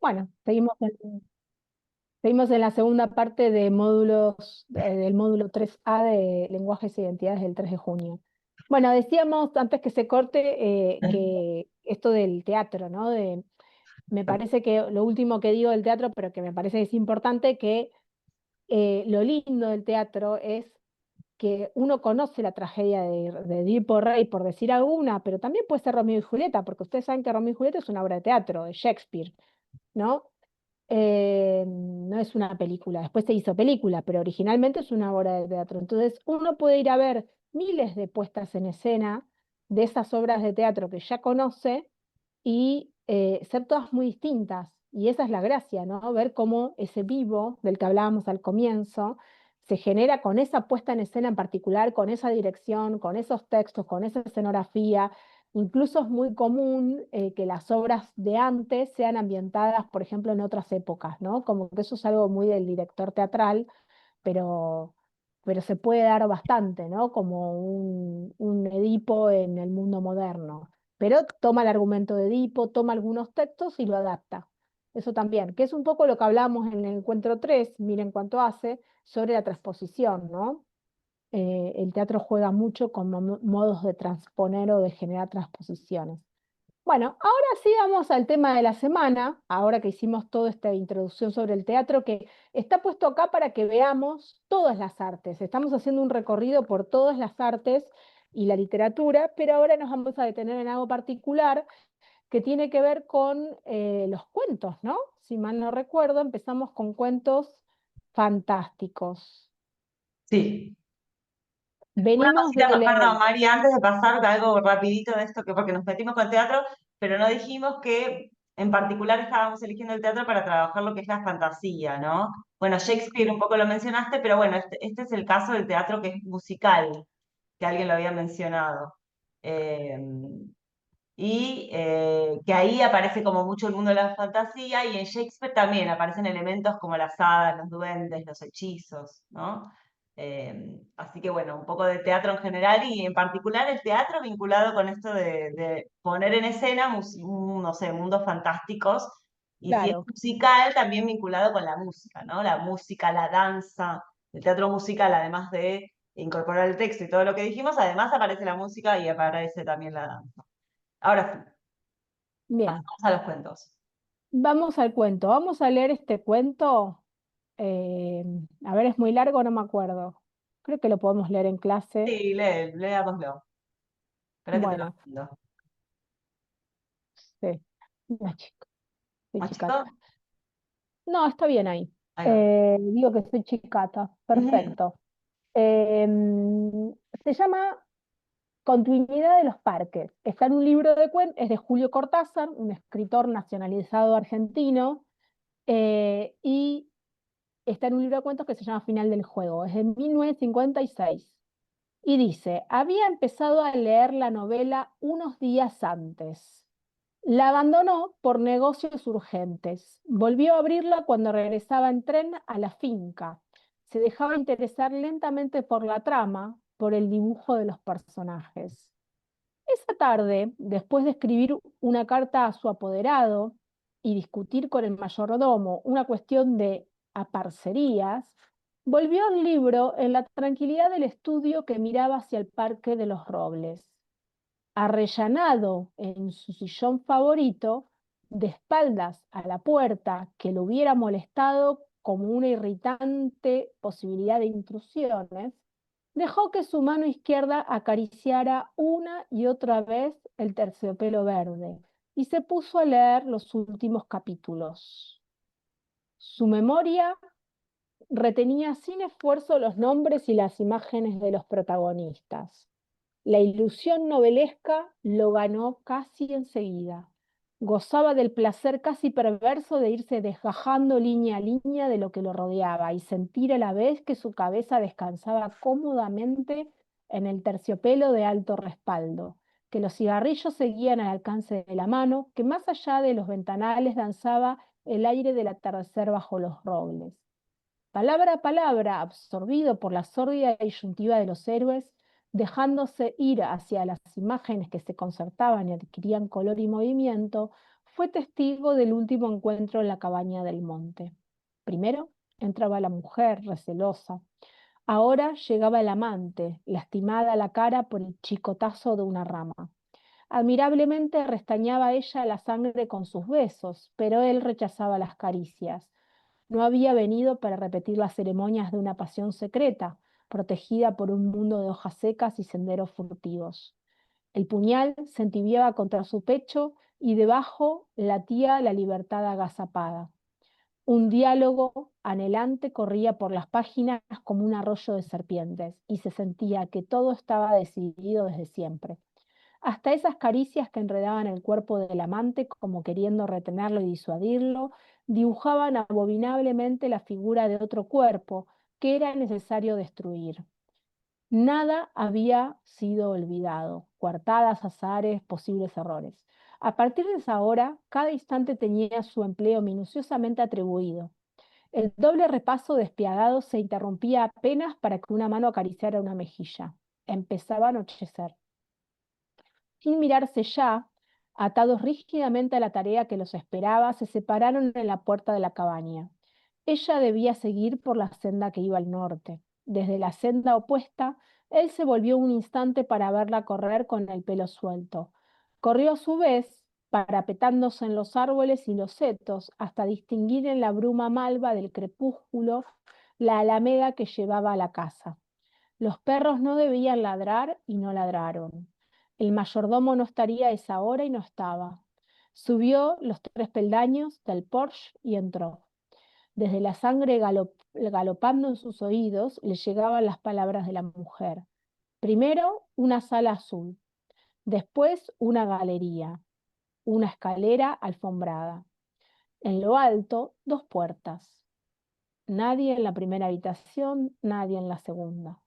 Bueno, seguimos en la segunda parte de módulos, del módulo 3A de lenguajes e identidades del 3 de junio. Bueno, decíamos antes que se corte que esto del teatro, ¿no? Me parece que lo último que digo del teatro, pero que me parece que es importante, que lo lindo del teatro es que uno conoce la tragedia de Edipo Rey, por decir alguna, pero también puede ser Romeo y Julieta, porque ustedes saben que Romeo y Julieta es una obra de teatro de Shakespeare, ¿no? No es una película, después se hizo película, pero originalmente es una obra de teatro. Entonces uno puede ir a ver miles de puestas en escena de esas obras de teatro que ya conoce y ser todas muy distintas. Y esa es la gracia, ¿no? Ver cómo ese vivo del que hablábamos al comienzo se genera con esa puesta en escena en particular, con esa dirección, con esos textos, con esa escenografía. Incluso es muy común que las obras de antes sean ambientadas, por ejemplo, en otras épocas, ¿no? Como que eso es algo muy del director teatral, pero, pero se puede dar bastante, ¿no? Como un Edipo en el mundo moderno. Pero toma el argumento de Edipo, toma algunos textos y lo adapta. Eso también, que es un poco lo que hablamos en el encuentro 3, miren cuánto hace, sobre la transposición, ¿no? El teatro juega mucho con modos de transponer o de generar transposiciones. Bueno, ahora sí vamos al tema de la semana, ahora que hicimos toda esta introducción sobre el teatro, que está puesto acá para que veamos todas las artes. Estamos haciendo un recorrido por todas las artes y la literatura, pero ahora nos vamos a detener en algo particular que tiene que ver con los cuentos, ¿no? Si mal no recuerdo, empezamos con cuentos fantásticos. Sí. Una Venimos cosita, de leer, perdón, María, antes de pasar algo rapidito de esto, que porque nos metimos con teatro, pero no dijimos que en particular estábamos eligiendo el teatro para trabajar lo que es la fantasía, ¿no? Bueno, Shakespeare un poco lo mencionaste, pero bueno, este es el caso del teatro que es musical, que alguien lo había mencionado. Eh, que ahí aparece como mucho el mundo de la fantasía, y en Shakespeare también aparecen elementos como las hadas, los duendes, los hechizos, ¿no? Así que bueno, un poco de teatro en general y en particular el teatro vinculado con esto de poner en escena, no sé, mundos fantásticos, y si es claro, musical, también vinculado con la música, ¿no? La música, la danza, el teatro musical, además de incorporar el texto y todo lo que dijimos, además aparece la música y aparece también la danza. Ahora sí, bien. pasamos a los cuentos. Vamos al cuento. Vamos a leer este cuento. eh, a ver, es muy largo, no me acuerdo. Creo que lo podemos leer en clase. Sí, leámoslo. Espera que te lo Bueno, mando. sí. No, chico, soy ¿Más chico? chicata. No, está bien ahí. Ahí va. Digo que soy chicata. Ujú. Perfecto. Se llama Continuidad de los Parques. Está en un libro de cuentos, es de Julio Cortázar, un escritor nacionalizado argentino, y está en un libro de cuentos que se llama Final del Juego. Es de 1956. Y dice, había empezado a leer la novela unos días antes. La abandonó por negocios urgentes. Volvió a abrirla cuando regresaba en tren a la finca. Se dejaba interesar lentamente por la trama, por el dibujo de los personajes. Esa tarde, después de escribir una carta a su apoderado y discutir con el mayordomo una cuestión de aparcerías, volvió al libro en la tranquilidad del estudio que miraba hacia el Parque de los Robles. Arrellanado en su sillón favorito, de espaldas a la puerta que lo hubiera molestado como una irritante posibilidad de intrusiones, dejó que su mano izquierda acariciara una y otra vez el terciopelo verde y se puso a leer los últimos capítulos. Su memoria retenía sin esfuerzo los nombres y las imágenes de los protagonistas. La ilusión novelesca lo ganó casi enseguida. Gozaba del placer casi perverso de irse desgajando línea a línea de lo que lo rodeaba y sentir a la vez que su cabeza descansaba cómodamente en el terciopelo de alto respaldo, que los cigarrillos seguían al alcance de la mano, que más allá de los ventanales danzaba el aire del atardecer bajo los robles. Palabra a palabra, absorbido por la sórdida disyuntiva de los héroes, dejándose ir hacia las imágenes que se concertaban y adquirían color y movimiento, fue testigo del último encuentro en la cabaña del monte. Primero entraba la mujer, recelosa. Ahora llegaba el amante, lastimada la cara por el chicotazo de una rama. Admirablemente restañaba ella la sangre con sus besos, pero él rechazaba las caricias. No había venido para repetir las ceremonias de una pasión secreta, protegida por un mundo de hojas secas y senderos furtivos. El puñal se entibiaba contra su pecho y debajo latía la libertad agazapada. Un diálogo anhelante corría por las páginas como un arroyo de serpientes, y se sentía que todo estaba decidido desde siempre. Hasta esas caricias que enredaban el cuerpo del amante como queriendo retenerlo y disuadirlo, dibujaban abominablemente la figura de otro cuerpo que era necesario destruir. Nada había sido olvidado, coartadas, azares, posibles errores. A partir de esa hora, cada instante tenía su empleo minuciosamente atribuido. El doble repaso despiadado se interrumpía apenas para que una mano acariciara una mejilla. Empezaba a anochecer. Sin mirarse ya, atados rígidamente a la tarea que los esperaba, se separaron en la puerta de la cabaña. Ella debía seguir por la senda que iba al norte. Desde la senda opuesta, él se volvió un instante para verla correr con el pelo suelto. Corrió a su vez, parapetándose en los árboles y los setos, hasta distinguir en la bruma malva del crepúsculo la alameda que llevaba a la casa. Los perros no debían ladrar y no ladraron. El mayordomo no estaría a esa hora y no estaba. Subió los 3 peldaños del porche y entró. Desde la sangre galopando en sus oídos le llegaban las palabras de la mujer. Primero, una sala azul. Después, una galería. Una escalera alfombrada. En lo alto, 2 puertas. Nadie en la primera habitación, nadie en la segunda.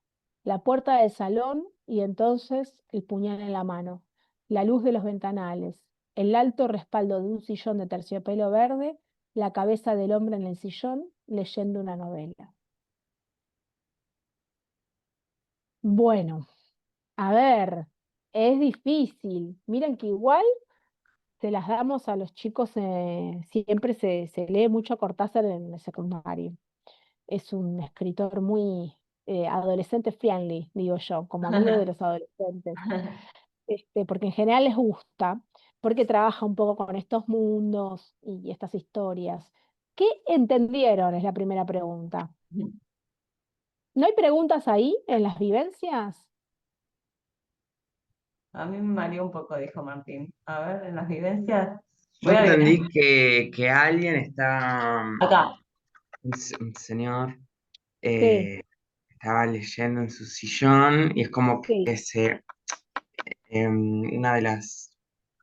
La puerta del salón y entonces el puñal en la mano, la luz de los ventanales, el alto respaldo de un sillón de terciopelo verde, la cabeza del hombre en el sillón leyendo una novela. Bueno, a ver, es difícil. Miren que igual se las damos a los chicos, siempre se lee mucho a Cortázar en el secundario. Es un escritor muy adolescente friendly, digo yo, como amigo de los adolescentes, porque en general les gusta, porque trabaja un poco con estos mundos y estas historias. ¿Qué entendieron? Es la primera pregunta. ¿No hay preguntas ahí en las vivencias? A mí me mareó un poco, dijo Martín. A ver, en las vivencias. Yo Voy a adivinar. entendí que alguien está, Acá. un señor, Sí, estaba leyendo en su sillón y es como sí. que una de las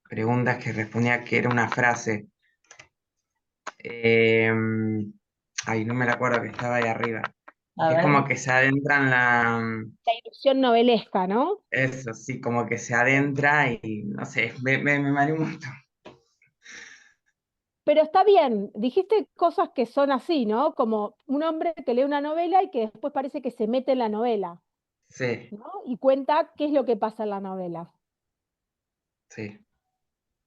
preguntas que respondía que era una frase, ay, no me la acuerdo que estaba ahí arriba, A que es ver. como que se adentra en La ilusión novelesca, ¿no? eso sí, como que se adentra y no sé, me mareó un montón. Pero está bien, dijiste cosas que son así, ¿no? Como un hombre que lee una novela y que después parece que se mete en la novela, Sí, ¿no? Y cuenta qué es lo que pasa en la novela. sí.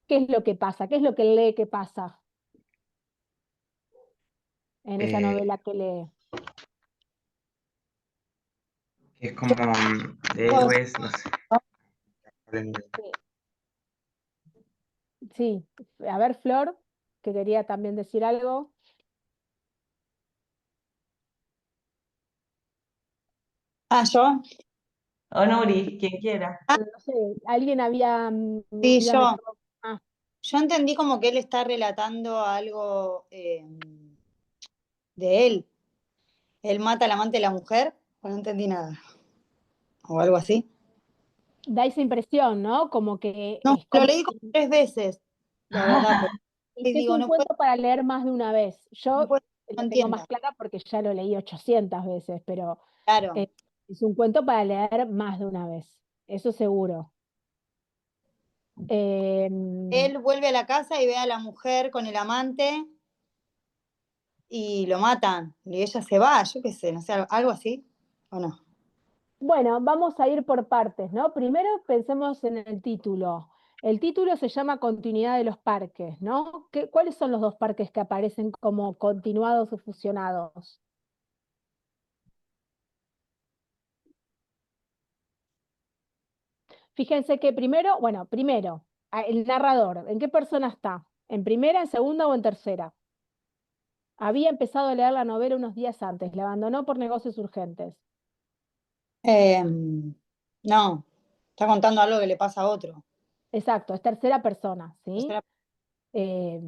¿Qué es lo que pasa? ¿Qué es lo que lee que pasa en esa Eh, novela que lee? es como de héroes, no sé. Sí, sí. A ver, Flor, que quería también decir algo. Ah, yo. O Nuri, quien quiera. Ah, No sé, alguien había, sí, iba a yo. meter... Ah, Yo entendí como que él está relatando algo de él. Él mata al amante de la mujer, o no entendí nada. O algo así. da esa impresión, ¿no? Como que No, es lo como... leí como 3 veces, la verdad, pero Es y que es digo, un no puedo, cuento para leer más de una vez. no Yo puedo, no la tengo más entiendo. clara porque ya lo leí 800 veces, pero Claro. eh, es un cuento para leer más de una vez, eso seguro. Em, Él vuelve a la casa y ve a la mujer con el amante y lo matan. Y ella se va, yo qué sé, no sé, algo así, ¿o no? bueno, vamos a ir por partes, ¿no? Primero pensemos en el título. El título se llama Continuidad de los parques, ¿no? ¿Cuáles son los dos parques que aparecen como continuados o fusionados? Fíjense que primero, el narrador, ¿en qué persona está? ¿En primera, en segunda o en tercera? Había empezado a leer la novela unos días antes, la abandonó por negocios urgentes. No, está contando algo que le pasa a otro. Exacto, es tercera persona, ¿sí? Tercera- Eh,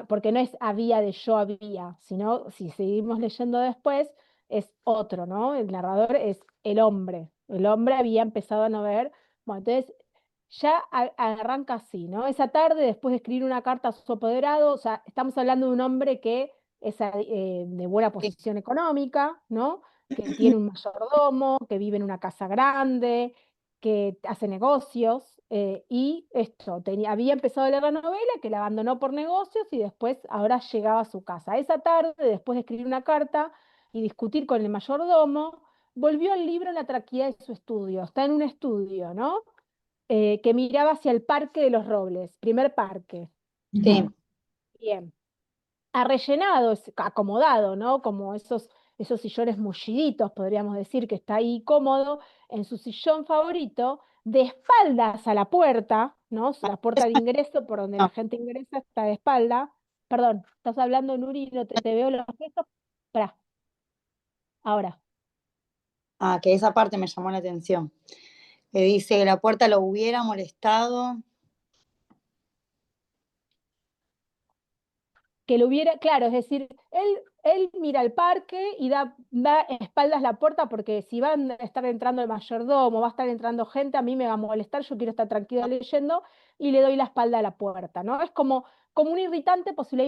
porque no es había de yo había, sino si seguimos leyendo después, es otro, ¿no? El narrador es el hombre. El hombre había empezado a no ver. Bueno, entonces ya arranca así, ¿no? Esa tarde, después de escribir una carta a su apoderado, o sea, estamos hablando de un hombre que es de buena Sí. posición económica, ¿no? Que tiene un mayordomo, que vive en una casa grande, que hace negocios, y esto, había empezado a leer la novela, que la abandonó por negocios y después ahora llegaba a su casa. Esa tarde, después de escribir una carta y discutir con el mayordomo, volvió al libro en la tranquilidad de su estudio. Está en un estudio, ¿no? Que miraba hacia el Parque de los Robles, primer parque. Sí. Bien. Arrellenado, acomodado, ¿no? Como esos sillones mulliditos, podríamos decir, que está ahí cómodo en su sillón favorito, de espaldas a la puerta, ¿no? La puerta de ingreso por donde la No. gente ingresa está de espalda. Perdón, estás hablando, Nuri, no te veo los gestos. Pará, ahora. Ah, que esa parte me llamó la atención. Que dice que la puerta lo hubiera molestado. Que lo hubiera, claro, es decir, él mira el parque y da espaldas la puerta porque si va a estar entrando el mayordomo, va a estar entrando gente, a mí me va a molestar, yo quiero estar tranquilo leyendo y le doy la espalda a la puerta, ¿no? Es como un irritante posible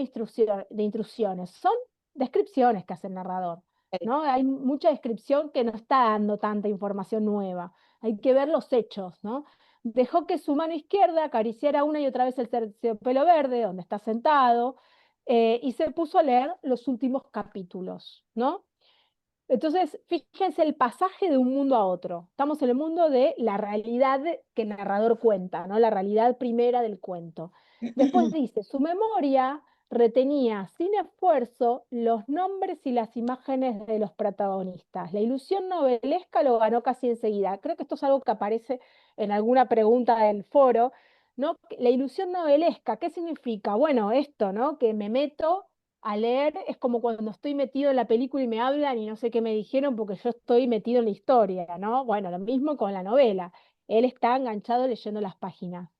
de intrusiones. Son descripciones que hace el narrador, ¿no? Hay mucha descripción que no está dando tanta información nueva. Hay que ver los hechos, ¿no? Dejó que su mano izquierda acariciara una y otra vez el terciopelo verde, donde está sentado, y se puso a leer los últimos capítulos, ¿no? Entonces, fíjense el pasaje de un mundo a otro. Estamos en el mundo de la realidad que el narrador cuenta, ¿no? La realidad primera del cuento. Después dice, su memoria retenía sin esfuerzo los nombres y las imágenes de los protagonistas. La ilusión novelesca lo ganó casi enseguida. Creo que esto es algo que aparece en alguna pregunta del foro, ¿no? La ilusión novelesca, ¿qué significa? Bueno, esto, ¿no? Que me meto a leer, es como cuando estoy metido en la película y me hablan y no sé qué me dijeron porque yo estoy metido en la historia, ¿no? Bueno, lo mismo con la novela. Él está enganchado leyendo las páginas.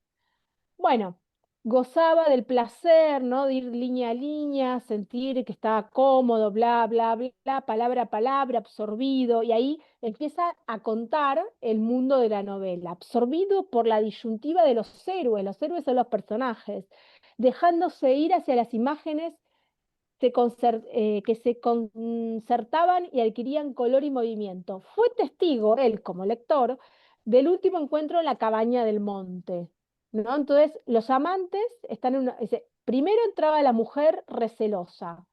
Bueno, gozaba del placer, ¿no? De ir línea a línea, sentir que estaba cómodo, bla, bla, bla, palabra a palabra, absorbido, y ahí empieza a contar el mundo de la novela, absorbido por la disyuntiva de los héroes son los personajes, dejándose ir hacia las imágenes que se concertaban y adquirían color y movimiento. Fue testigo, él como lector, del último encuentro en la cabaña del monte, ¿no? Entonces, los amantes están en primero entraba la mujer recelosa,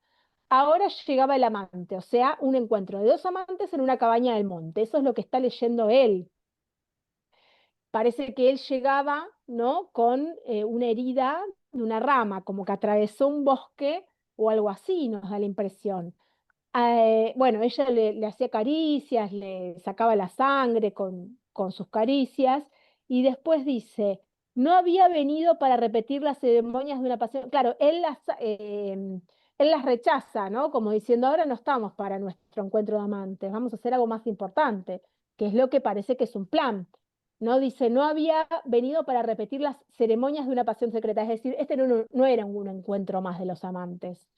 ahora llegaba el amante, o sea, un encuentro de dos amantes en una cabaña del monte. Eso es lo que está leyendo él. Parece que él llegaba, ¿no? Con una herida de una rama, como que atravesó un bosque o algo así, nos da la impresión. Bueno, ella le hacía caricias, le sacaba la sangre con sus caricias, y después dice, no había venido para repetir las ceremonias de una pasión. Claro, él las rechaza, ¿no? Como diciendo, ahora no estamos para nuestro encuentro de amantes, vamos a hacer algo más importante, que es lo que parece que es un plan. ¿No? Dice, no había venido para repetir las ceremonias de una pasión secreta, es decir, este no era un encuentro más de los amantes,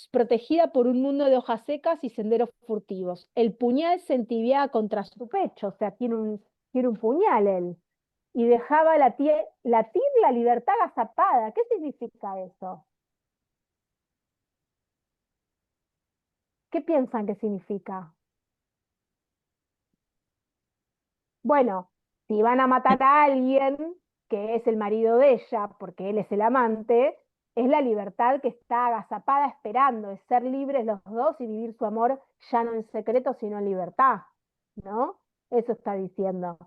protegida por un mundo de hojas secas y senderos furtivos. El puñal se entibiaba contra su pecho, o sea, tiene un puñal él, y dejaba latir la libertad agazapada. ¿Qué significa eso? ¿Qué piensan que significa? Bueno, si van a matar a alguien que es el marido de ella, porque él es el amante, es la libertad que está agazapada esperando, es ser libres los dos y vivir su amor ya no en secreto, sino en libertad, ¿no? Eso está diciendo.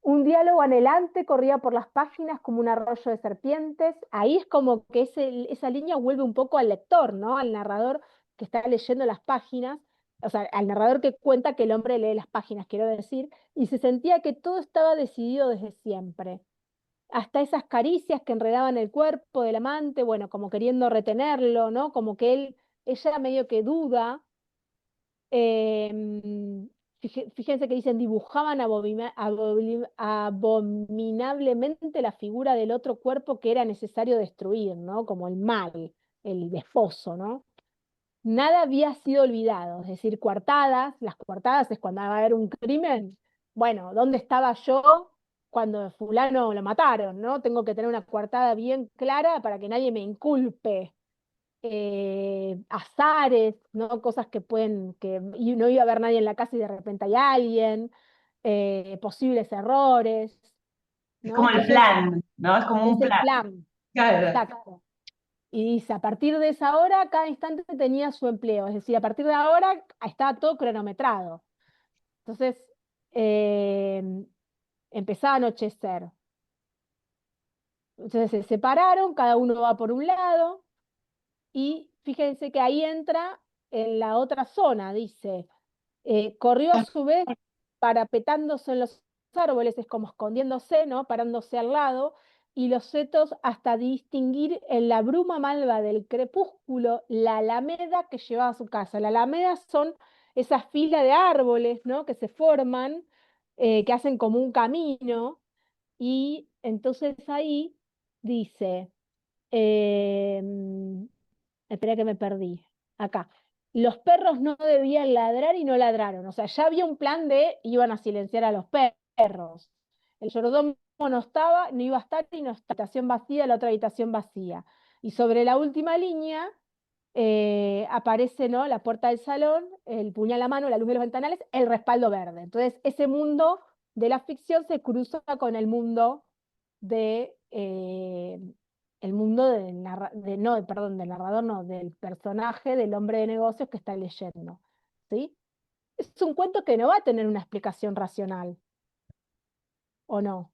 Un diálogo anhelante corría por las páginas como un arroyo de serpientes. Ahí es como que esa línea vuelve un poco al lector, ¿no? Al narrador que está leyendo las páginas, o sea, al narrador que cuenta que el hombre lee las páginas, quiero decir, y se sentía que todo estaba decidido desde siempre. Hasta esas caricias que enredaban el cuerpo del amante, bueno, como queriendo retenerlo, ¿no? Como que ella medio que duda. Em, Fíjense que dicen, dibujaban abominablemente la figura del otro cuerpo que era necesario destruir, ¿no? Como el mal, el desposo, ¿no? Nada había sido olvidado, es decir, coartadas, las coartadas es cuando va a haber un crimen. Bueno, ¿dónde estaba yo cuando fulano lo mataron, ¿no? Tengo que tener una coartada bien clara para que nadie me inculpe. Azares, ¿no? Cosas que pueden, y no iba a haber nadie en la casa y de repente hay alguien, posibles errores, Es ¿no? como el Entonces, plan, ¿no? Es como un es el plan. plan, Claro. exacto. Y dice, a partir de esa hora, cada instante tenía su empleo, es decir, a partir de ahora estaba todo cronometrado. Entonces, eh, empezaba a anochecer. Entonces se separaron, cada uno va por un lado, y fíjense que ahí entra en la otra zona, dice, corrió a su vez parapetándose en los árboles, es como escondiéndose, ¿no? Parándose al lado, y los setos hasta distinguir en la bruma malva del crepúsculo la alameda que llevaba a su casa. La alameda son esas filas de árboles, ¿no? Que se forman, que hacen como un camino, y entonces ahí dice, espera que me perdí. Acá. Los perros no debían ladrar y no ladraron. O sea, ya había un plan de iban a silenciar a los perros. El yordomo no estaba, no iba a estar y no está. Habitación vacía, la otra habitación vacía. Y sobre la última línea aparece, ¿no? La puerta del salón, el puñal a mano, la luz de los ventanales, el respaldo verde. Entonces, ese mundo de la ficción se cruza con el mundo de el mundo no, perdón, del narrador, no, del personaje, del hombre de negocios que está leyendo, ¿sí? Es un cuento que no va a tener una explicación racional, ¿o no?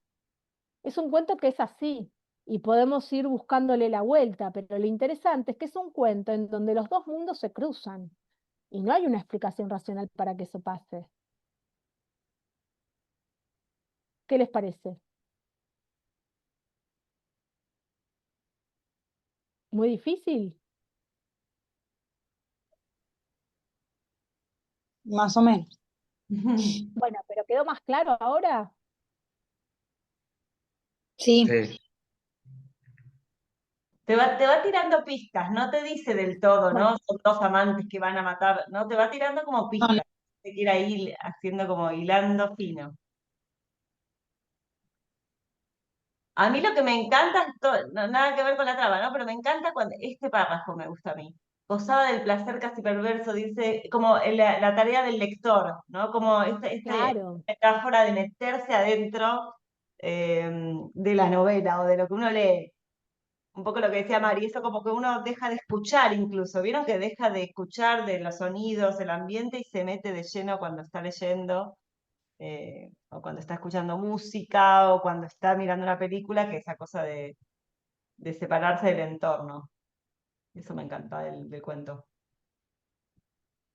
Es un cuento que es así, y podemos ir buscándole la vuelta, pero lo interesante es que es un cuento en donde los dos mundos se cruzan, y no hay una explicación racional para que eso pase. ¿Qué les parece? ¿Muy difícil? Más o menos. Bueno, pero ¿quedó más claro ahora? Sí, Sí. Te va tirando pistas, no te dice del todo, Bueno, ¿no? Son dos amantes que van a matar, ¿no? Te va tirando como no, no. pistas. Te quiere ir haciendo como hilando fino. A mí lo que me encanta, nada que ver con la trama, ¿no? Pero me encanta cuando este párrafo me gusta a mí. Gozaba del placer casi perverso, dice, como la tarea del lector, ¿no? Como este claro. metáfora de meterse adentro de la novela o de lo que uno lee. Un poco lo que decía Mari, eso como que uno deja de escuchar incluso, ¿vieron que deja de escuchar de los sonidos, el ambiente y se mete de lleno cuando está leyendo, o cuando está escuchando música, o cuando está mirando una película, que esa cosa de separarse del entorno. Eso me encanta del cuento.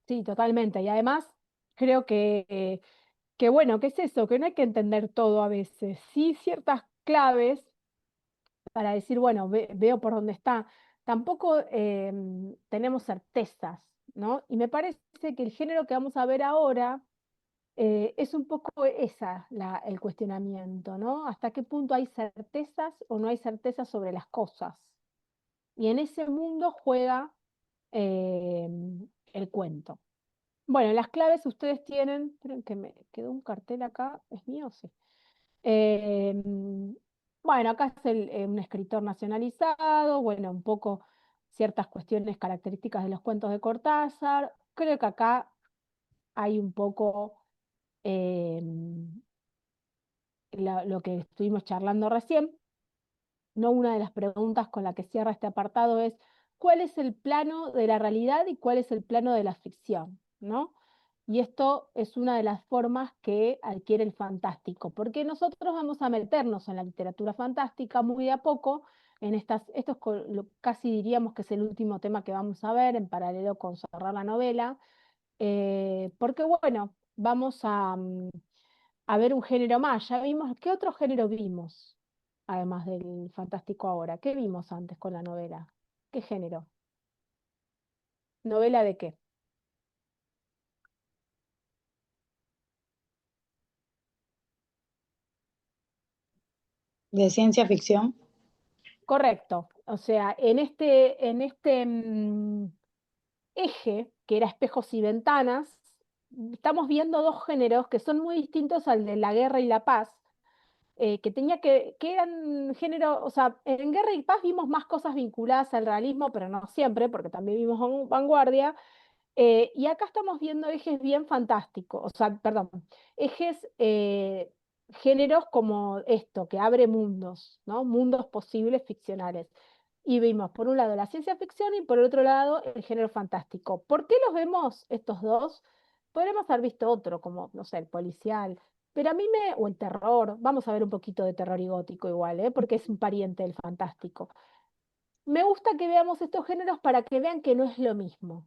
Sí, totalmente. Y además, creo que bueno, ¿qué es eso? Que no hay que entender todo a veces. Sí, ciertas claves para decir, bueno, veo por dónde está. Tampoco tenemos certezas, ¿no? Y me parece que el género que vamos a ver ahora es un poco el cuestionamiento, ¿no? ¿Hasta qué punto hay certezas o no hay certezas sobre las cosas? Y en ese mundo juega eh, el cuento. Bueno, las claves ustedes tienen, esperen que me quedó un cartel acá, ¿es mío? Sí. Eh, bueno, acá es un escritor nacionalizado, bueno, un poco ciertas cuestiones características de los cuentos de Cortázar. Creo que acá hay un poco eh, lo que estuvimos charlando recién. No, una de las preguntas con la que cierra este apartado es, ¿cuál es el plano de la realidad y cuál es el plano de la ficción? ¿No? Y esto es una de las formas que adquiere el fantástico, porque nosotros vamos a meternos en la literatura fantástica muy de a poco, esto es casi diríamos que es el último tema que vamos a ver en paralelo con cerrar la novela, porque bueno, vamos a ver un género más. Ya vimos, ¿qué otro género vimos? Además del fantástico ahora. ¿Qué vimos antes con la novela? ¿Qué género? ¿Novela de qué? De ciencia ficción. Correcto. O sea, en este eje, que era espejos y ventanas, estamos viendo dos géneros que son muy distintos al de la guerra y la paz, que eran género, o sea, en Guerra y Paz vimos más cosas vinculadas al realismo, pero no siempre, porque también vimos vanguardia, y acá estamos viendo ejes bien fantásticos, o sea, perdón, ejes, géneros como esto, que abre mundos, ¿no? Mundos posibles ficcionales. Y vimos por un lado la ciencia ficción y por el otro lado el género fantástico. ¿Por qué los vemos estos dos? Podríamos haber visto otro, como, no sé, el policial, pero a mí o el terror, vamos a ver un poquito de terror y gótico igual, ¿eh? Porque es un pariente del fantástico. Me gusta que veamos estos géneros para que vean que no es lo mismo.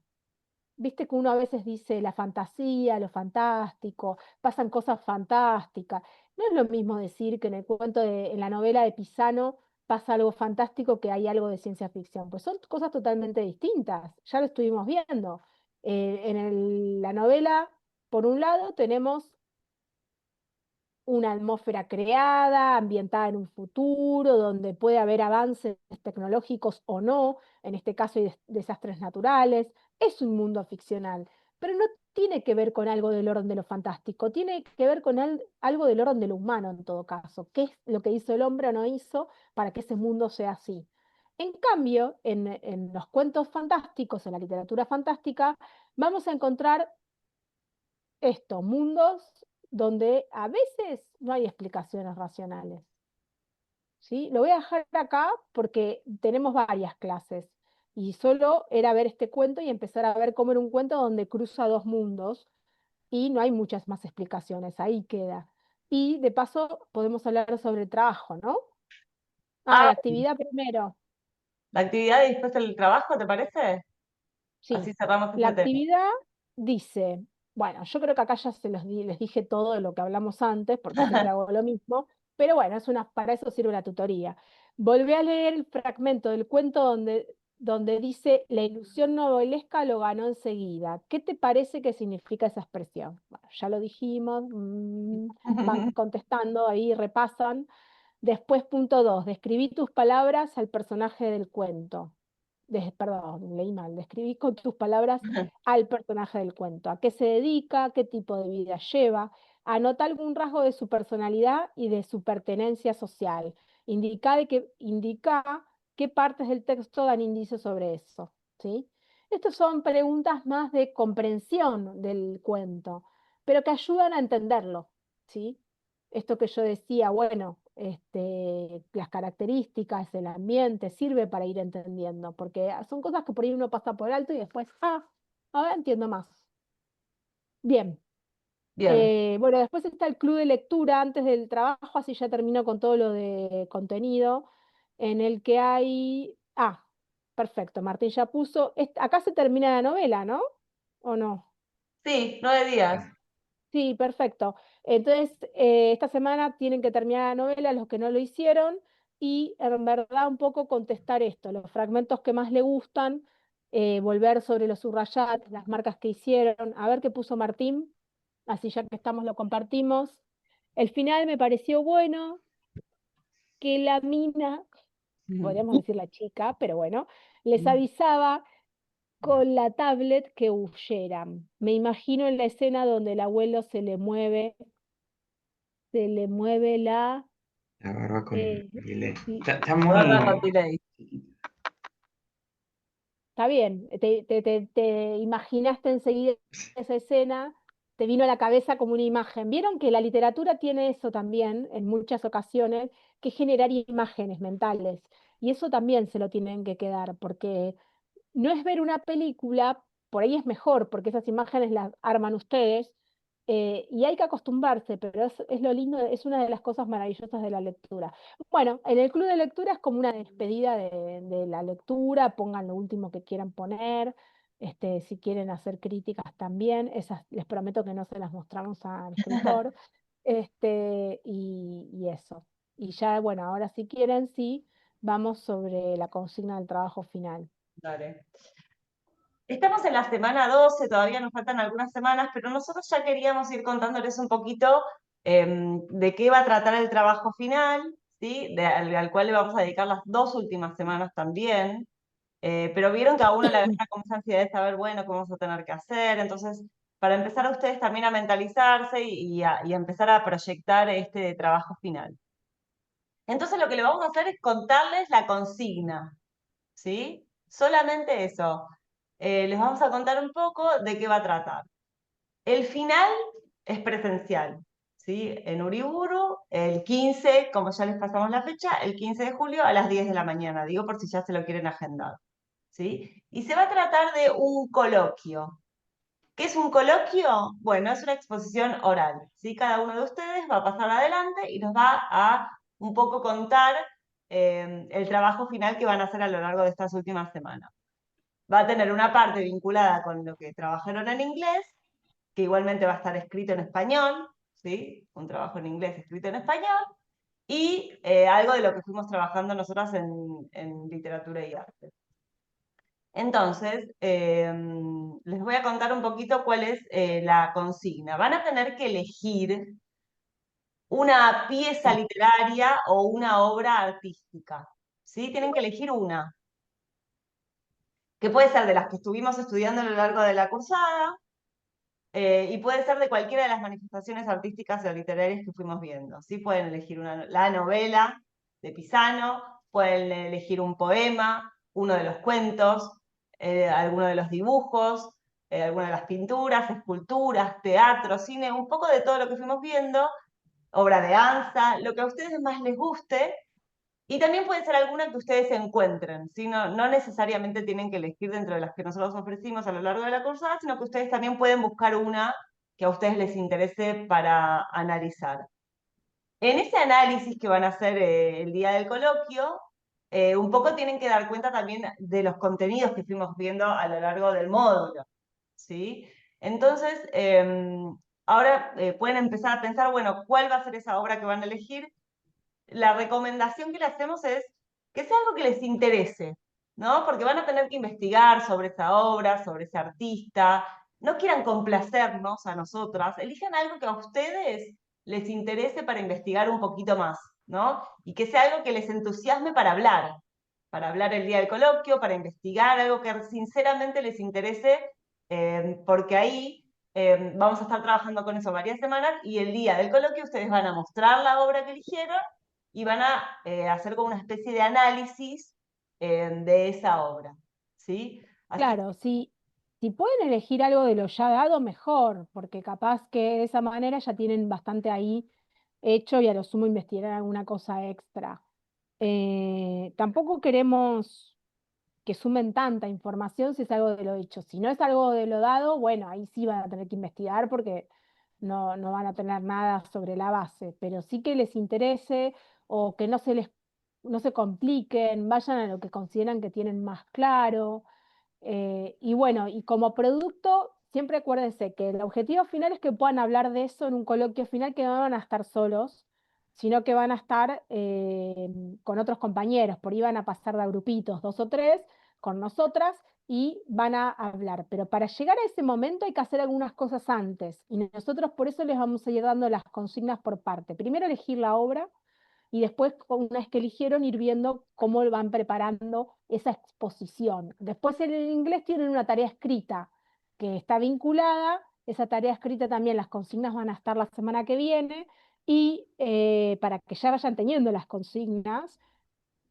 Viste que uno a veces dice la fantasía, lo fantástico, pasan cosas fantásticas. No es lo mismo decir que en la novela de Pisano pasa algo fantástico que hay algo de ciencia ficción. Pues son cosas totalmente distintas. Ya lo estuvimos viendo. La novela, por un lado, tenemos una atmósfera creada, ambientada en un futuro, donde puede haber avances tecnológicos o no, en este caso hay desastres naturales. Es un mundo ficcional, pero no tiene que ver con algo del orden de lo fantástico, tiene que ver con algo del orden de lo humano en todo caso. ¿Qué es lo que hizo el hombre o no hizo para que ese mundo sea así? En cambio, en los cuentos fantásticos, en la literatura fantástica, vamos a encontrar mundos donde a veces no hay explicaciones racionales. ¿Sí? Lo voy a dejar acá porque tenemos varias clases y solo era ver este cuento y empezar a ver cómo era un cuento donde cruza dos mundos y no hay muchas más explicaciones, ahí queda. Y de paso podemos hablar sobre el trabajo, ¿no? Ah, Ah, la actividad primero. la actividad y después el trabajo, ¿te parece? Sí, Así cerramos la ese tema. actividad dice, bueno, yo creo que acá ya les dije todo de lo que hablamos antes, porque siempre hago lo mismo, pero bueno, para eso sirve la tutoría. Volví a leer el fragmento del cuento donde dice, la ilusión novelesca lo ganó enseguida. ¿Qué te parece que significa esa expresión? Bueno, ya lo dijimos, van contestando ahí, repasan. Después, punto 2, describí tus palabras al personaje del cuento. Perdón, leí mal. Describí con tus palabras al personaje del cuento. ¿A qué se dedica? ¿Qué tipo de vida lleva? Anota algún rasgo de su personalidad y de su pertenencia social. Indica qué partes del texto dan indicios sobre eso. ¿Sí? Estas son preguntas más de comprensión del cuento, pero que ayudan a entenderlo. ¿Sí? Esto que yo decía, bueno, las características, el ambiente, sirve para ir entendiendo, porque son cosas que por ahí uno pasa por alto y después, ahora entiendo más. Bien. Bien, Bueno, después está el club de lectura antes del trabajo, así ya termino con todo lo de contenido, en el que hay... perfecto, Martín ya puso... Acá se termina la novela, ¿no? ¿O no? sí, 9 días. Sí, perfecto. Entonces, esta semana tienen que terminar la novela los que no lo hicieron y en verdad un poco contestar esto, los fragmentos que más le gustan, volver sobre los subrayados, las marcas que hicieron, a ver qué puso Martín, así ya que estamos lo compartimos. El final me pareció bueno, que la mina, podríamos decir la chica, pero bueno, les avisaba con la tablet que huyeran. Me imagino en la escena donde el abuelo se le mueve La barba con eh, delay. l- Está Guarda muy. con delay. está bien, te imaginaste enseguida esa escena, te vino a la cabeza como una imagen. Vieron que la literatura tiene eso también, en muchas ocasiones, que es generar imágenes mentales. Y eso también se lo tienen que quedar, porque no es ver una película por ahí es mejor, porque esas imágenes las arman ustedes, y hay que acostumbrarse, pero es lo lindo, es una de las cosas maravillosas de la lectura. Bueno, en el club de lectura es como una despedida de la lectura, pongan lo último que quieran poner, si quieren hacer críticas también, esas les prometo que no se las mostramos al escritor, y eso. Y ya, bueno, ahora si quieren, sí, vamos sobre la consigna del trabajo final. Dale. Estamos en la semana 12, todavía nos faltan algunas semanas, pero nosotros ya queríamos ir contándoles un poquito de qué va a tratar el trabajo final, ¿sí? Al cual le vamos a dedicar las 2 últimas semanas también. Pero vieron que a uno le agarra como esa ansiedad de saber, bueno, cómo vamos a tener que hacer. Entonces, para empezar a ustedes también a mentalizarse y a empezar a proyectar este trabajo final. Entonces, lo que le vamos a hacer es contarles la consigna, ¿sí? Solamente eso. Les vamos a contar un poco de qué va a tratar. El final es presencial, ¿sí? En Uriburu, el 15, como ya les pasamos la fecha, el 15 de julio a las 10 de la mañana, digo por si ya se lo quieren agendar, ¿sí? Y se va a tratar de un coloquio. ¿Qué es un coloquio? Bueno, es una exposición oral, ¿sí? Cada uno de ustedes va a pasar adelante y nos va a un poco contar el trabajo final que van a hacer a lo largo de estas últimas semanas. Va a tener una parte vinculada con lo que trabajaron en inglés, que igualmente va a estar escrito en español, ¿sí? Un trabajo en inglés escrito en español, y algo de lo que fuimos trabajando nosotras en literatura y arte. Entonces, les voy a contar un poquito cuál es la consigna. Van a tener que elegir una pieza literaria o una obra artística, ¿sí? Tienen que elegir una, que puede ser de las que estuvimos estudiando a lo largo de la cursada, y puede ser de cualquiera de las manifestaciones artísticas o literarias que fuimos viendo, ¿sí? Pueden elegir la novela de Pisano, pueden elegir un poema, uno de los cuentos, alguno de los dibujos, alguna de las pinturas, esculturas, teatro, cine, un poco de todo lo que fuimos viendo, obra de danza, lo que a ustedes más les guste, y también puede ser alguna que ustedes encuentren, ¿sí? No necesariamente tienen que elegir dentro de las que nosotros ofrecimos a lo largo de la cursada, sino que ustedes también pueden buscar una que a ustedes les interese para analizar. En ese análisis que van a hacer el día del coloquio, un poco tienen que dar cuenta también de los contenidos que fuimos viendo a lo largo del módulo, ¿sí? Entonces, ahora pueden empezar a pensar, bueno, ¿cuál va a ser esa obra que van a elegir? La recomendación que le hacemos es que sea algo que les interese, ¿no? Porque van a tener que investigar sobre esa obra, sobre ese artista. No quieran complacernos a nosotras, elijan algo que a ustedes les interese para investigar un poquito más, ¿no? Y que sea algo que les entusiasme para hablar el día del coloquio, para investigar algo que sinceramente les interese, porque ahí vamos a estar trabajando con eso varias semanas y el día del coloquio ustedes van a mostrar la obra que eligieron y van a hacer como una especie de análisis de esa obra, ¿sí? Así Claro, si pueden elegir algo de lo ya dado, mejor, porque capaz que de esa manera ya tienen bastante ahí hecho y a lo sumo investigar alguna cosa extra. Tampoco queremos que sumen tanta información si es algo de lo hecho. Si no es algo de lo dado, bueno, ahí sí van a tener que investigar porque no van a tener nada sobre la base, pero sí que les interese o que no se compliquen, vayan a lo que consideran que tienen más claro. Y bueno, y como producto, siempre acuérdense que el objetivo final es que puedan hablar de eso en un coloquio final, que no van a estar solos, sino que van a estar con otros compañeros, por ahí van a pasar de a grupitos, 2 o 3, con nosotras, y van a hablar. Pero para llegar a ese momento hay que hacer algunas cosas antes, y nosotros por eso les vamos a ir dando las consignas por parte. Primero elegir la obra, y después, una vez que eligieron, ir viendo cómo van preparando esa exposición. Después en el inglés tienen una tarea escrita que está vinculada, esa tarea escrita también, las consignas van a estar la semana que viene, y para que ya vayan teniendo las consignas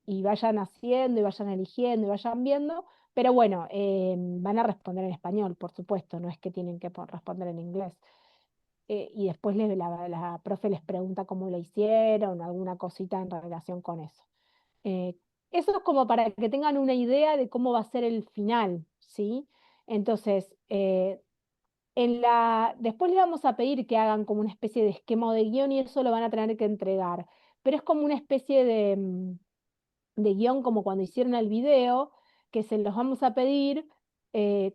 y vayan haciendo y vayan eligiendo y vayan viendo, pero bueno, van a responder en español, por supuesto, no es que tienen que responder en inglés. Y después la profe les pregunta cómo lo hicieron, alguna cosita en relación con eso. Eh, Eso es como para que tengan una idea de cómo va a ser el final, ¿sí? Entonces, después le vamos a pedir que hagan como una especie de esquema de guión y eso lo van a tener que entregar. Pero es como una especie de guión como cuando hicieron el video, que se los vamos a pedir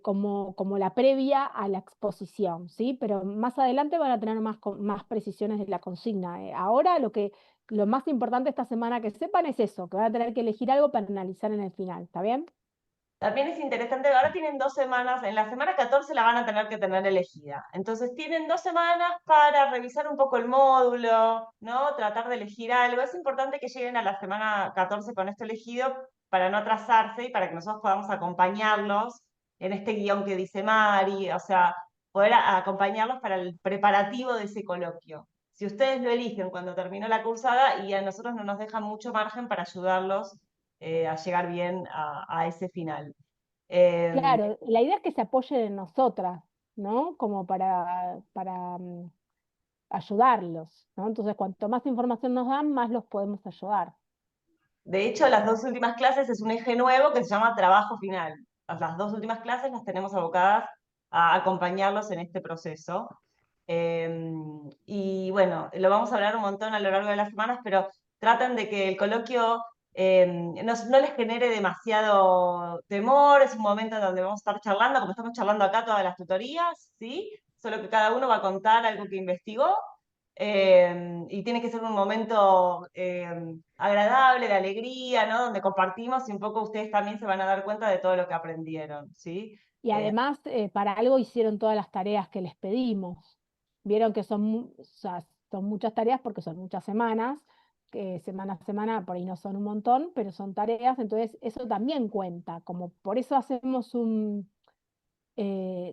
como la previa a la exposición, ¿sí? Pero más adelante van a tener más precisiones de la consigna. Ahora lo más importante esta semana que sepan es eso, que van a tener que elegir algo para analizar en el final, ¿está bien? También es interesante, ahora tienen 2 semanas, en la semana 14 la van a tener elegida. Entonces tienen 2 semanas para revisar un poco el módulo, ¿no? Tratar de elegir algo. Es importante que lleguen a la semana 14 con esto elegido para no atrasarse y para que nosotros podamos acompañarlos en este guión que dice Mari, o sea, poder acompañarlos para el preparativo de ese coloquio. Si ustedes lo eligen cuando terminó la cursada y a nosotros no nos dejan mucho margen para ayudarlos a llegar bien a ese final. Claro, la idea es que se apoyen en nosotras, ¿no? Como para ayudarlos, ¿no? Entonces, cuanto más información nos dan, más los podemos ayudar. De hecho, las 2 últimas clases es un eje nuevo que se llama trabajo final. Las 2 últimas clases las tenemos abocadas a acompañarlos en este proceso. Y bueno, lo vamos a hablar un montón a lo largo de las semanas, pero traten de que el coloquio no les genere demasiado temor. Es un momento en donde vamos a estar charlando, como estamos charlando acá todas las tutorías, ¿sí? Solo que cada uno va a contar algo que investigó. Y tiene que ser un momento agradable, de alegría, ¿no? Donde compartimos y un poco ustedes también se van a dar cuenta de todo lo que aprendieron, ¿sí? Y además, para algo hicieron todas las tareas que les pedimos. Vieron que o sea, son muchas tareas porque son muchas semanas, que semana a semana por ahí no son un montón, pero son tareas, entonces eso también cuenta. Como por eso hacemos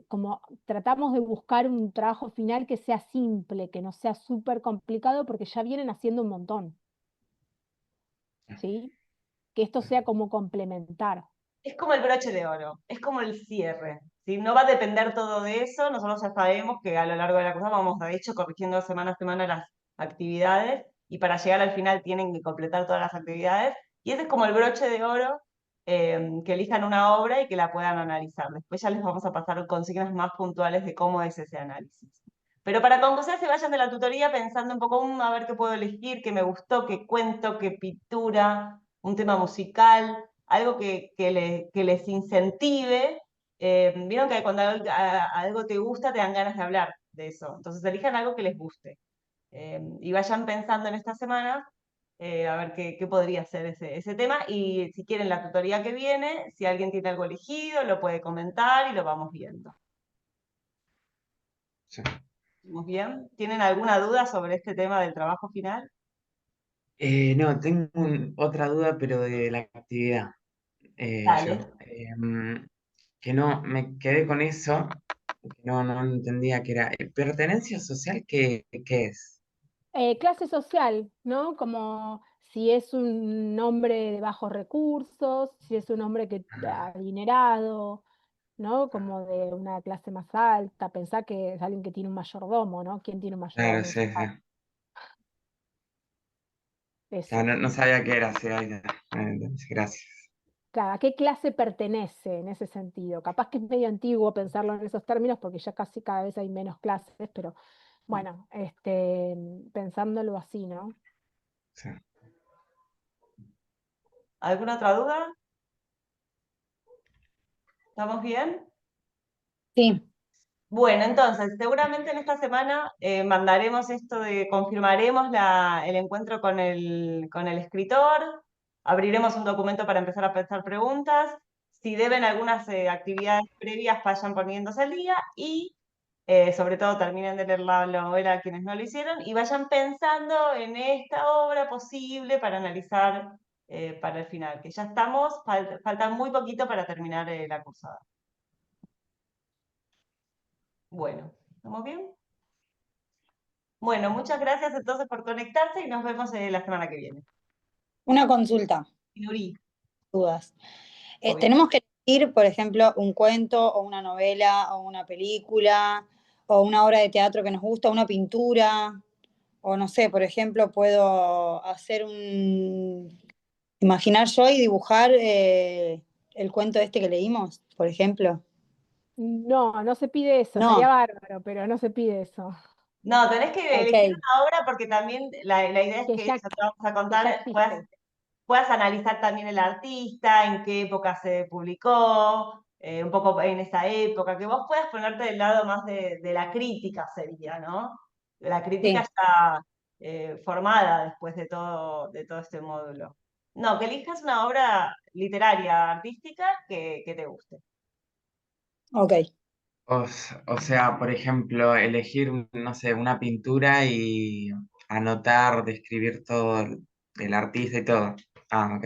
como tratamos de buscar un trabajo final que sea simple, que no sea súper complicado, porque ya vienen haciendo un montón, ¿sí? Que esto sea como complementar. Es como el broche de oro, es como el cierre, ¿sí? No va a depender todo de eso, nosotros ya sabemos que a lo largo de la cosa vamos, de hecho, corrigiendo semana a semana las actividades, y para llegar al final tienen que completar todas las actividades, y ese es como el broche de oro, que elijan una obra y que la puedan analizar. Después ya les vamos a pasar consignas más puntuales de cómo es ese análisis. Pero para cuando ustedes se vayan de la tutoría pensando un poco, a ver qué puedo elegir, qué me gustó, qué cuento, qué pintura, un tema musical, algo que les incentive. Vieron que cuando algo te gusta te dan ganas de hablar de eso. Entonces elijan algo que les guste. Y vayan pensando en esta semana a ver qué podría ser ese tema. Y si quieren la tutoría que viene, si alguien tiene algo elegido, lo puede comentar y lo vamos viendo. Sí. ¿Estamos bien? ¿Tienen alguna duda sobre este tema del trabajo final? No, tengo otra duda, pero de la actividad. Dale. Yo, que no, me quedé con eso, que no entendía qué era. ¿Pertenencia social qué es? Clase social, ¿no? Como si es un hombre de bajos recursos, si es un hombre que adinerado, ¿no? Como de una clase más alta. Pensá que es alguien que tiene un mayordomo, ¿no? ¿Quién tiene un Claro, mayordomo en sí, su sí. casa? Eso. Claro, no sabía qué era, sí, ahí está. Gracias. Claro, ¿a qué clase pertenece en ese sentido? Capaz que es medio antiguo pensarlo en esos términos porque ya casi cada vez hay menos clases, pero bueno, pensándolo así, ¿no? Sí. ¿Alguna otra duda? ¿Estamos bien? Sí, Bueno, entonces, seguramente en esta semana mandaremos esto confirmaremos el encuentro con el escritor, abriremos un documento para empezar a pensar preguntas, si deben algunas actividades previas vayan poniéndose al día y sobre todo terminen de leer la novela quienes no lo hicieron y vayan pensando en esta obra posible para analizar para el final, que ya estamos, falta muy poquito para terminar la cursada. Bueno, ¿estamos bien? Bueno, muchas gracias entonces por conectarse y nos vemos la semana que viene. una consulta, Nuri, dudas. obvio. Tenemos que elegir, por ejemplo, un cuento o una novela o una película o una obra de teatro que nos gusta, una pintura, o no sé, por ejemplo, puedo imaginar yo y dibujar el cuento este que leímos, por ejemplo. No, no se pide eso, No, estaría bárbaro, pero no se pide eso. No, tenés que elegir ok, una obra porque también la idea es Que que ya, eso te vamos a que ya contar, existe. puedas analizar también el artista, en qué época se publicó, un poco en esa época, que vos puedas ponerte del lado más de la crítica sería, ¿no? La crítica sí, está formada después de todo este módulo. No, que elijas una obra literaria, artística, que te guste. ok. O sea, por ejemplo, elegir, no sé, una pintura y anotar, describir todo el artista y todo. Ah, ok.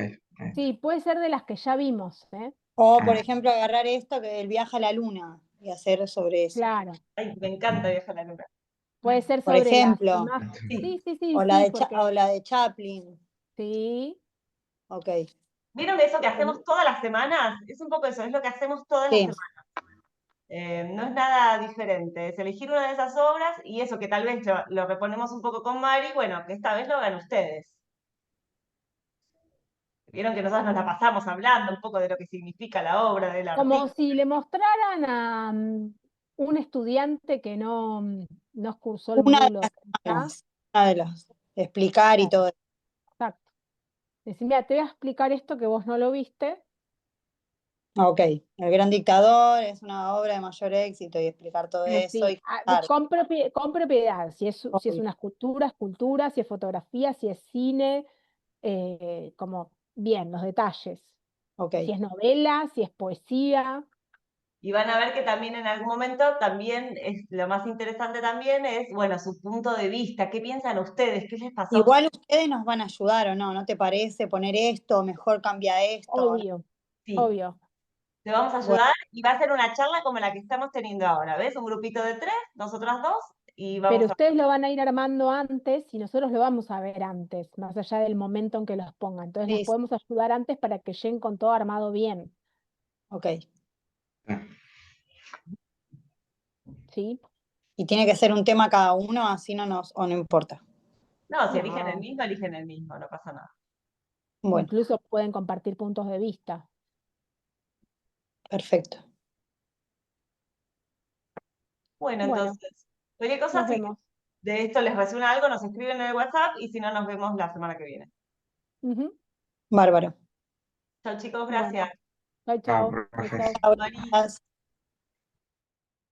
Sí, puede ser de las que ya vimos, ¿eh? O, por Ah, ejemplo, agarrar esto, que el viaje a la luna, y hacer sobre eso. Claro. Ay, me encanta Viajar a la Luna. Puede ser Por sobre las ejemplo, imágenes. Sí. Sí, sí, sí, sí, o porque la de Chaplin. sí. Ok, ¿Vieron eso que hacemos el- todas las semanas? Es un poco eso, es lo que hacemos todas las sí. semanas. No es nada diferente, es elegir una de esas obras y eso que tal vez lo reponemos un poco con Mari, bueno, que esta vez lo hagan ustedes. Vieron que nosotros nos la pasamos hablando un poco de lo que significa la obra, del Como artista. si le mostraran a un estudiante que no, no cursó el Una de módulo las 3A. semanas, una de las. Explicar y Claro, todo. exacto. Decir, mira, te voy a explicar esto que vos no lo viste. Ok, El Gran Dictador es una obra de mayor éxito y explicar todo eso y Sí, contar, con propiedad. Si es obvio. una escultura, si es fotografía, si es cine, como bien, los detalles. Ok, Si es novela, si es poesía. Y van a ver que también en algún momento también es lo más interesante también es, bueno, su punto de vista, qué piensan ustedes, qué les pasó a ustedes. igual ustedes nos van a ayudar o no, ¿no te parece poner esto, mejor cambia esto? ¿O no? Obvio, Sí, obvio. te vamos a Bueno, ayudar y va a ser una charla como la que estamos teniendo ahora, ¿ves? Un grupito de 3, nosotras 2, y Pero vamos a... ustedes lo van a ir armando antes y nosotros lo vamos a ver antes, más allá del momento en que los pongan. Entonces los sí, sí, podemos ayudar antes para que lleguen con todo armado bien, ok. ah. ¿sí? Y tiene que ser un tema cada uno, así o no importa. No, si No, eligen el mismo, no pasa nada. Bueno, incluso pueden compartir puntos de vista. perfecto. Bueno, Bueno, entonces, cualquier cosa, nos si vemos. de esto les resuena algo, nos escriben en el WhatsApp y si no, nos vemos la semana que viene. Ujú. Bárbaro. Chao chicos, Bueno, gracias. chau, Chao, chau. profe. Besos. Mari. Gracias.